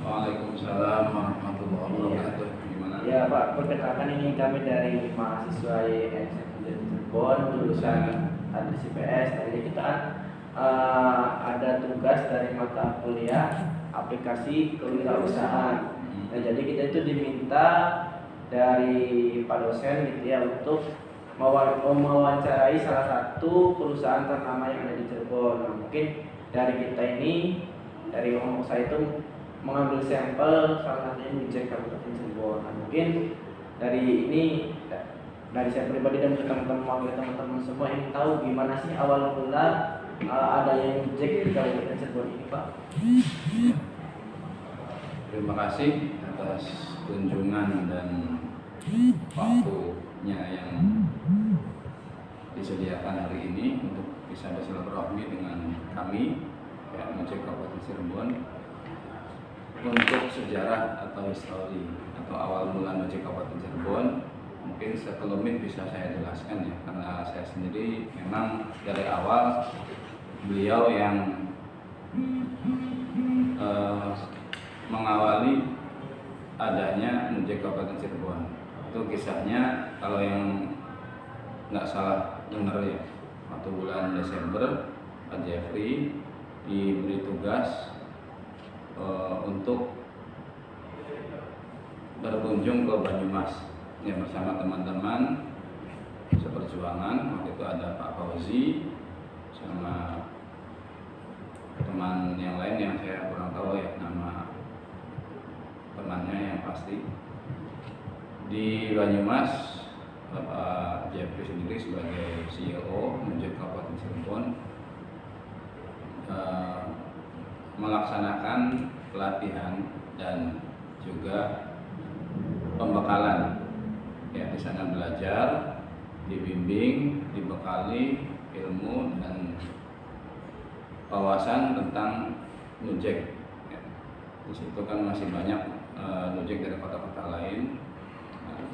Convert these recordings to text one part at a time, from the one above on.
Waalaikumsalam warahmatullahi wabarakatuh. Gimana? Ya Pak, perkenalkan ini kami dari mahasiswa IAIN Cirebon jurusan Administrasi PS. Jadi kita ada tugas dari mata kuliah aplikasi kewirausahaan. Nah, jadi kita itu diminta dari Pak dosen gitu ya untuk mewawancarai salah satu perusahaan ternama yang ada di Cirebon. Nah, mungkin dari kita ini, dari kelompok saya itu mengambil sampel salah satunya Nujek Kabupaten Cirebon. Nah, mungkin dari ini dari saya pribadi dan teman-teman semua yang tahu gimana sih awal mula ada yang Nujek di Kabupaten Cirebon ini, Pak. Terima kasih atas kunjungan dan waktunya yang disediakan hari ini untuk bisa bersilaturahmi dengan kami ya, Nujek Kabupaten Cirebon. Untuk sejarah atau histori atau awal mula Nujek Kabupaten Cirebon mungkin sekelumit bisa saya jelaskan ya, karena saya sendiri memang dari awal beliau yang mengawali adanya Nujek Kabupaten Cirebon. Itu kisahnya kalau yang nggak salah dengar ya, waktu bulan Desember Pak Jeffrey diberi tugas untuk berkunjung ke Banyumas ya, bersama teman-teman seperjuangan. Waktu itu ada Pak Fauzi sama teman yang lain yang saya kurang tahu ya nama temannya yang pasti. Di Banyumas Bapak Jeffrey sendiri sebagai CEO Nujek Kabupaten Cirebon melaksanakan pelatihan dan juga pembekalan ya, di sana belajar, dibimbing, dibekali ilmu dan wawasan tentang Nujek ya. Di situ kan masih banyak Nujek dari kota-kota lain.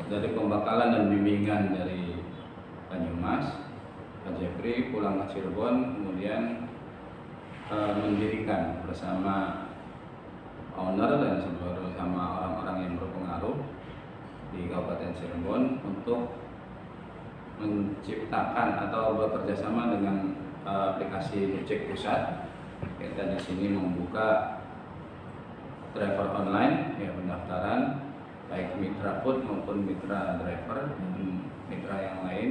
Dari pembekalan dan bimbingan dari Banyumas, Pak Jeffrey pulang ke Cirebon, kemudian mendirikan bersama owner dan bersama orang-orang yang berpengaruh di Kabupaten Cirebon untuk menciptakan atau bekerjasama dengan aplikasi Nujek Pusat. Kita di sini membuka driver online ya, pendaftaran baik mitra food maupun mitra driver dan mitra yang lain.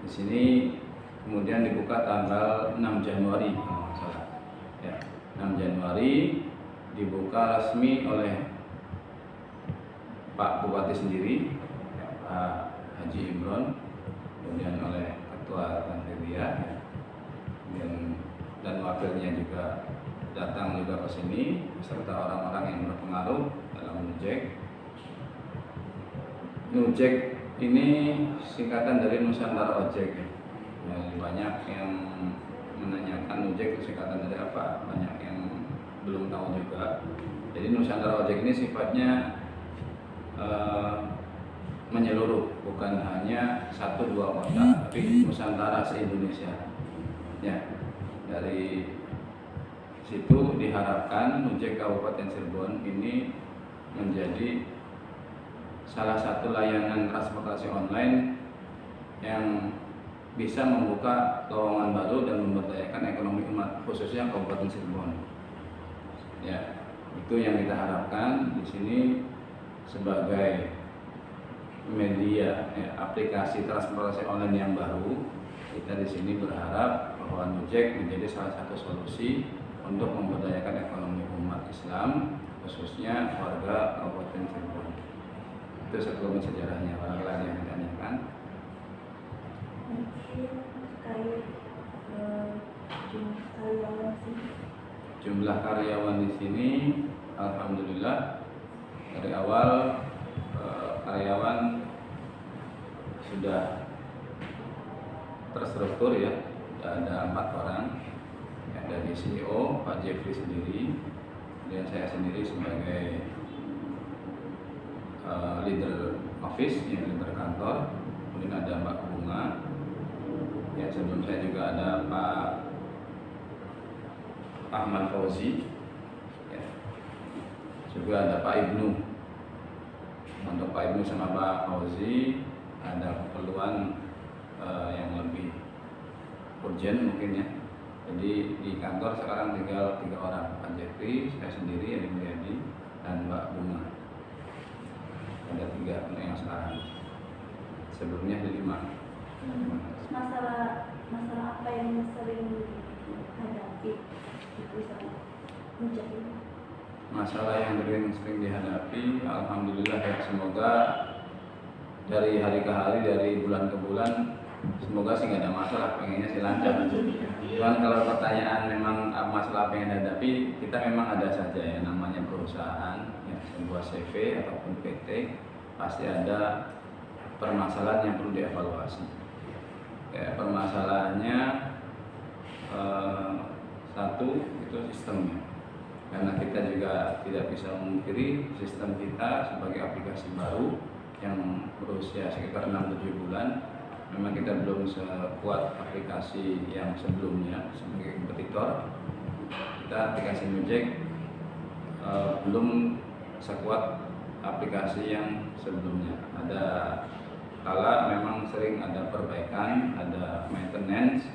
Di sini kemudian dibuka tanggal 6 Januari kalau nggak salah. Ya, 6 Januari dibuka resmi oleh Pak Bupati sendiri, ya, Pak Haji Imron, kemudian oleh Ketua Tanfidia, ya, dan wakilnya juga datang juga ke sini beserta orang-orang yang berpengaruh dalam Nujek. Nujek ini singkatan dari Nusantara Ojek ya. Banyak yang menanyakan Nujek itu singkatan dari apa, banyak yang belum tahu juga. Jadi Nusantara Ojek ini sifatnya menyeluruh, bukan hanya 1-2 kota, tapi Nusantara se-Indonesia. Ya, dari situ diharapkan Nujek Kabupaten Cirebon ini menjadi salah satu layanan transportasi online yang bisa membuka lowongan baru dan memberdayakan ekonomi umat, khususnya Kabupaten Cirebon. Ya, itu yang kita harapkan di sini sebagai media ya, aplikasi transportasi online yang baru. Kita di sini berharap bahwa Nujek menjadi salah satu solusi untuk memberdayakan ekonomi umat Islam, khususnya warga Kabupaten Cirebon. Itu sekelumit sejarahnya. Orang lain yang ditanyakan. Jumlah karyawan di sini, alhamdulillah dari awal karyawan sudah terstruktur ya. Ada 4 orang. Dari CEO Pak Jeffrey sendiri, dan saya sendiri sebagai leader office, leader kantor. Kemudian ada Mbak Bunga. Ya, sebelum saya juga ada Pak Ahmad Fauzi. Ya. juga ada Pak Ibnu. Untuk Pak Ibnu sama Pak Fauzi ada keperluan yang lebih urgent mungkin ya. Jadi di kantor sekarang tinggal 3 orang, Pak Jeffrey, saya sendiri, Edi Mulyadi, dan Mbak Bunga. Ada 3 yang sekarang. Sebelumnya ada 5. Masalah apa yang sering dihadapi di perusahaan Nujek ini? Masalah yang sering dihadapi, alhamdulillah ya, semoga dari hari ke hari, dari bulan ke bulan, semoga sih nggak ada masalah, pengennya sih lancar. Cuman kalau pertanyaan memang masalah apa yang dihadapi, kita memang ada saja ya, namanya perusahaan, ya, sebuah CV ataupun PT, pasti ada permasalahan yang perlu dievaluasi. Ya, permasalahannya satu itu sistemnya, karena kita juga tidak bisa memungkiri sistem kita sebagai aplikasi baru yang berusia sekitar 6-7 bulan. Memang kita belum sekuat aplikasi yang sebelumnya sebagai kompetitor. Kita aplikasi Nujek belum sekuat aplikasi yang sebelumnya. Ada kala memang sering ada perbaikan, ada maintenance,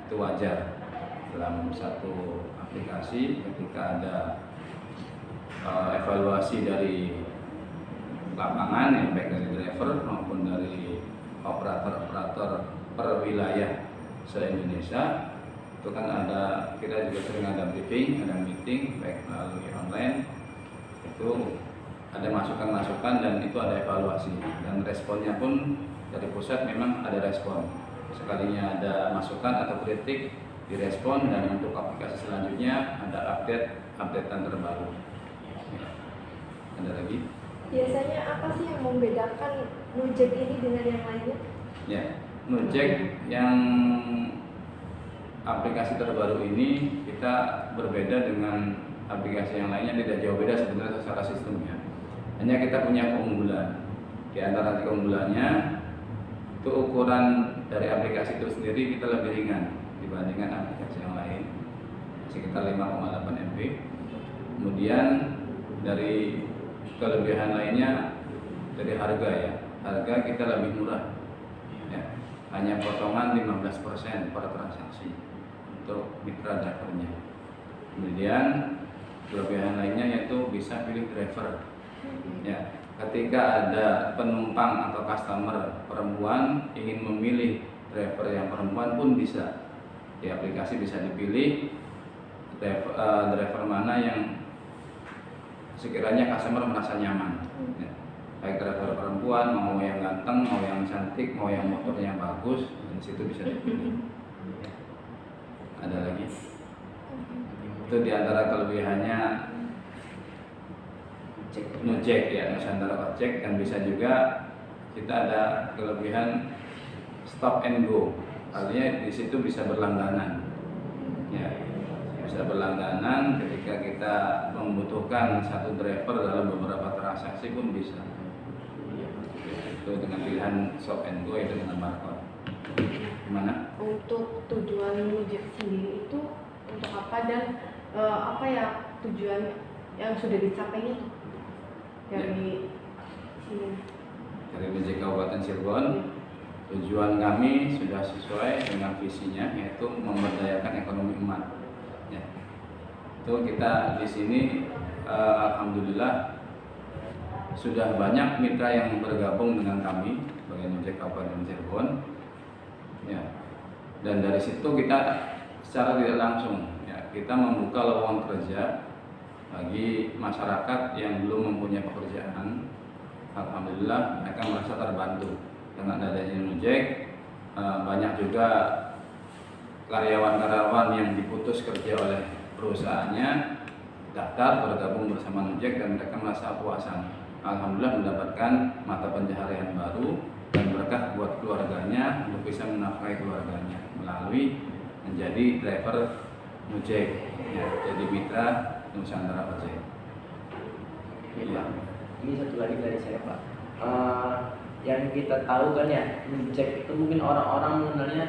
itu wajar dalam satu aplikasi ketika ada evaluasi dari lapangan, yang baik dari driver maupun dari operator-operator per wilayah se-Indonesia. Itu kan ada, kita juga sering ada briefing, ada meeting baik melalui online. Itu ada masukan-masukan dan itu ada evaluasi, dan responnya pun dari pusat memang ada respon. Sekalinya ada masukan atau kritik direspon, dan untuk aplikasi selanjutnya ada updatean terbaru. Ada lagi? Biasanya apa sih yang membedakan Nujek ini dengan yang lainnya? Ya, Nujek yang aplikasi terbaru ini kita berbeda dengan aplikasi yang lainnya, tidak jauh beda sebenarnya secara sistemnya. Hanya kita punya keunggulan. Di antara keunggulannya itu ukuran dari aplikasi itu sendiri kita lebih ringan dibandingkan aplikasi yang lain, sekitar 5,8 MB. Kemudian dari kelebihan lainnya dari harga ya, harga kita lebih murah ya, hanya potongan 15% per transaksi untuk mitra drivernya. Kemudian kelebihan lainnya yaitu bisa pilih driver ya, ketika ada penumpang atau customer perempuan ingin memilih driver yang perempuan pun bisa, di aplikasi bisa dipilih driver mana yang sekiranya customer merasa nyaman ya. Baik driver perempuan, mau yang ganteng, mau yang cantik, mau yang motornya bagus, di situ bisa dipilih. Ada lagi? Itu diantara kelebihannya Nujek ya, Nusantara Ojek. Dan bisa juga kita ada kelebihan stop and go, artinya di situ bisa berlangganan ya, bisa berlangganan ketika kita membutuhkan satu driver dalam beberapa transaksi pun bisa. Itu dengan pilihan stop and go, itu dengan barcode. Gimana? Untuk tujuan Nujek sendiri itu untuk apa, dan apa ya tujuan yang sudah dicapainya dari sini? Dari Nujek Kabupaten Cirebon, tujuan kami sudah sesuai dengan visinya, yaitu memberdayakan ekonomi umat. Ya. Itu kita di sini alhamdulillah sudah banyak mitra yang bergabung dengan kami sebagai Nujek Kabupaten Cirebon. Ya. Dan dari situ kita secara tidak langsung ya, kita membuka lowongan kerja bagi masyarakat yang belum mempunyai pekerjaan. Alhamdulillah mereka merasa terbantu dengan adanya Nujek. Banyak juga karyawan-karyawan yang diputus kerja oleh perusahaannya daftar bergabung bersama Nujek, dan mereka merasa puasan. Alhamdulillah mendapatkan mata pencaharian baru dan berkah buat keluarganya untuk bisa menafkahi keluarganya melalui menjadi driver Nujek ya, jadi mitra Nusantara Ojek. Iya. Ini satu lagi dari saya Pak. Yang kita tahu kan ya, Nujek itu mungkin orang-orang mengenalnya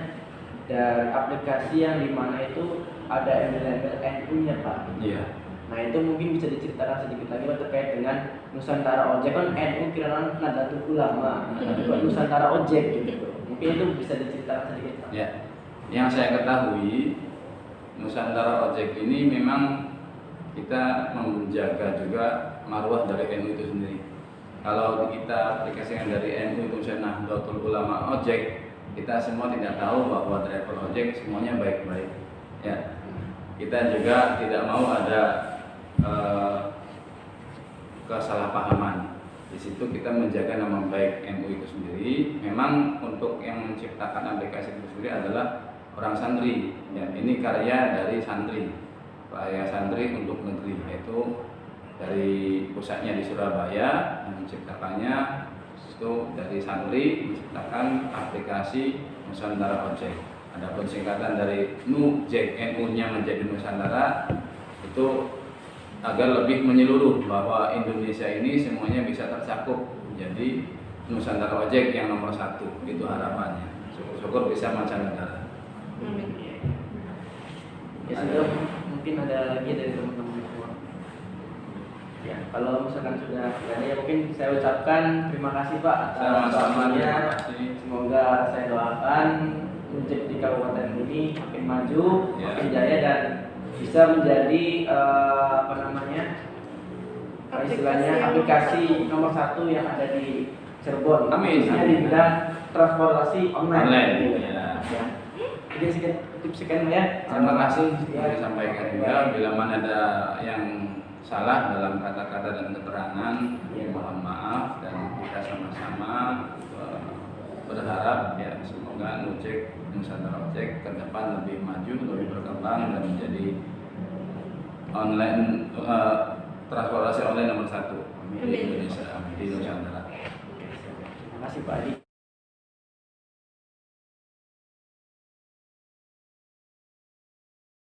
dari aplikasi yang dimana itu ada embel-embel NU-nya Pak. Iya. Nah itu mungkin bisa diceritakan sedikit lagi Pak terkait dengan Nusantara Ojek. Kan NU kira Nahdlatul Ulama, tapi kok Nusantara Ojek gitu. Mungkin itu bisa diceritakan sedikit Pak. Ya, yang saya ketahui Nusantara Ojek ini memang kita menjaga juga marwah dari NU itu sendiri. Kalau kita aplikasikan dari NU itu Nahdlatul Ulama Ojek, kita semua tidak tahu bahwa driver ojek semuanya baik-baik. Ya, kita juga tidak mau ada kesalahpahaman. Di situ kita menjaga nama baik NU itu sendiri. Memang untuk yang menciptakan aplikasi itu sendiri adalah orang santri. Ya, ini karya dari santri, karya santri untuk negeri, yaitu dari pusatnya di Surabaya, yang menciptakannya itu dari santri menciptakan aplikasi Nusantara Ojek. Adapun singkatan dari NUJEK, NU-nya menjadi Nusantara, itu agar lebih menyeluruh bahwa Indonesia ini semuanya bisa tercakup menjadi Nusantara Ojek yang nomor 1. Itu harapannya. Syukur-syukur bisa mancanegara. Ya sudah, mungkin ada lagi dari teman-teman semua. Ya, kalau misalkan sudah ada ya mungkin saya ucapkan terima kasih Pak atas Sama-sama, waktunya. terima kasih. Semoga saya doakan Nujek di kabupaten ini makin maju, Ya. makin jaya dan bisa menjadi istilahnya aplikasi nomor 1 yang ada di Cirebon. Amin. Khususnya di bidang transportasi online. Online, Ya. ya. Jadi sekian ya. Terima kasih sudah disampaikan juga. Bila mana ada yang salah dalam kata-kata dan keterangan, mohon maaf, dan kita sama-sama berharap ya semoga Nujek Nusantara Ojek ke depan lebih maju, lebih berkembang dan menjadi online transportasi online nomor 1 di Indonesia, di Nusantara. Terima kasih Pak Adi.